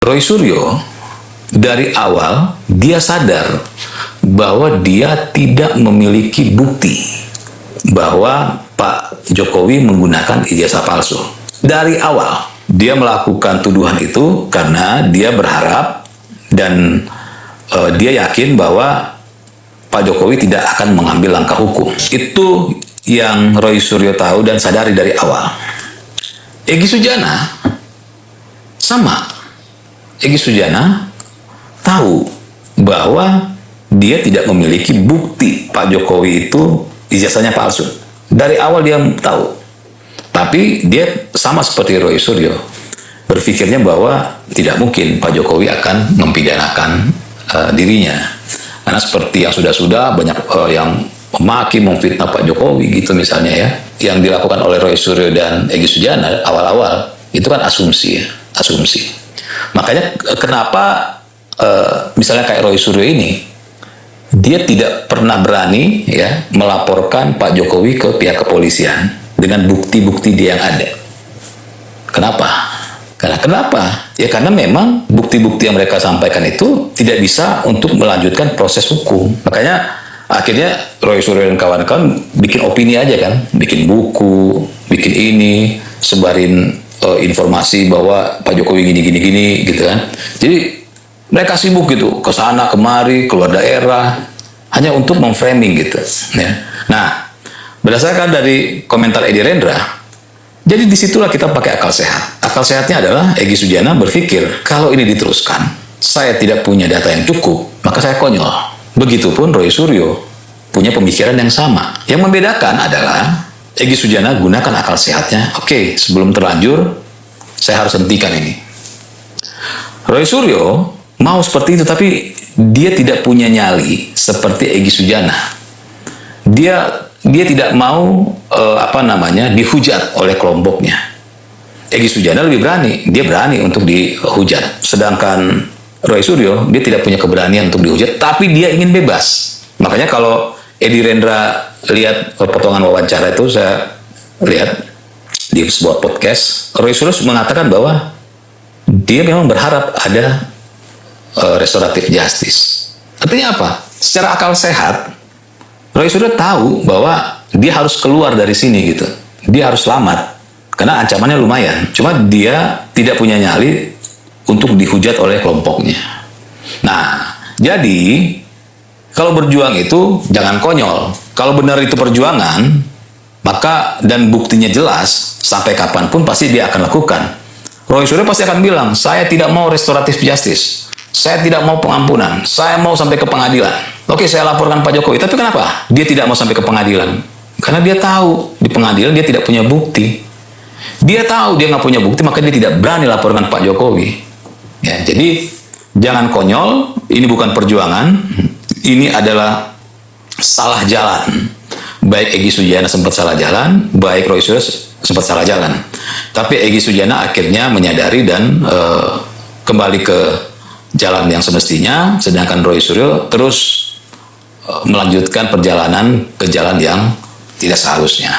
Roy Suryo dari awal dia sadar bahwa dia tidak memiliki bukti bahwa Pak Jokowi menggunakan ijazah palsu. Dari awal dia melakukan tuduhan itu karena dia berharap dan dia yakin bahwa Pak Jokowi tidak akan mengambil langkah hukum. Itu yang Roy Suryo tahu dan sadari dari awal. Egy Sujana sama. Egy Sujana tahu bahwa dia tidak memiliki bukti Pak Jokowi itu ijazahnya palsu. Dari awal dia tahu. Tapi dia sama seperti Roy Suryo, berpikirnya bahwa tidak mungkin Pak Jokowi akan mempidanakan dirinya. Karena seperti yang sudah-sudah banyak yang memaki, memfitnah Pak Jokowi gitu misalnya ya. Yang dilakukan oleh Roy Suryo dan Egy Sujana awal-awal itu kan asumsi ya, asumsi. Makanya kenapa misalnya kayak Roy Suryo ini, dia tidak pernah berani ya melaporkan Pak Jokowi ke pihak kepolisian dengan bukti-bukti dia yang ada. Kenapa? Kenapa? Ya karena memang bukti-bukti yang mereka sampaikan itu tidak bisa untuk melanjutkan proses hukum. Makanya akhirnya Roy Suryo dan kawan-kawan bikin opini aja kan, bikin buku, bikin ini, sebarin informasi bahwa Pak Jokowi gini gitu kan. Jadi mereka sibuk gitu, ke sana kemari, keluar daerah, hanya untuk memframing gitu. Ya. Nah, berdasarkan dari komentar Edi Rendra, jadi disitulah kita pakai akal sehat. Akal sehatnya adalah Egy Sujana berpikir, kalau ini diteruskan, saya tidak punya data yang cukup, maka saya konyol. Begitupun Roy Suryo punya pemikiran yang sama. Yang membedakan adalah Egy Sujana gunakan akal sehatnya. Oke, sebelum terlanjur, saya harus hentikan ini. Roy Suryo mau seperti itu, tapi dia tidak punya nyali seperti Egy Sujana. Dia tidak mau dihujat oleh kelompoknya. Egy Sujana lebih berani, dia berani untuk dihujat. Sedangkan Roy Suryo dia tidak punya keberanian untuk dihujat, tapi dia ingin bebas. Makanya kalau Edi Rendra lihat potongan wawancara itu, saya lihat di sebuah podcast, Roy Suryo mengatakan bahwa dia memang berharap ada restoratif justice. Artinya apa? Secara akal sehat, Roy Suryo tahu bahwa dia harus keluar dari sini gitu. Dia harus selamat karena ancamannya lumayan. Cuma dia tidak punya nyali untuk dihujat oleh kelompoknya. Nah, jadi kalau berjuang itu jangan konyol. Kalau benar itu perjuangan, maka dan buktinya jelas, sampai kapanpun pasti dia akan lakukan. Roy Suryo pasti akan bilang, saya tidak mau restoratif justice. Saya tidak mau pengampunan. Saya mau sampai ke pengadilan. Oke, saya laporkan Pak Jokowi. Tapi kenapa dia tidak mau sampai ke pengadilan? Karena dia tahu di pengadilan dia tidak punya bukti. Dia tahu dia nggak punya bukti, maka dia tidak berani laporkan Pak Jokowi. Ya, jadi jangan konyol. Ini bukan perjuangan. Ini adalah salah jalan. Baik Egy Sujana sempat salah jalan, baik Roy Suryo sempat salah jalan. Tapi Egy Sujana akhirnya menyadari dan kembali ke jalan yang semestinya, sedangkan Roy Suryo terus melanjutkan perjalanan ke jalan yang tidak seharusnya.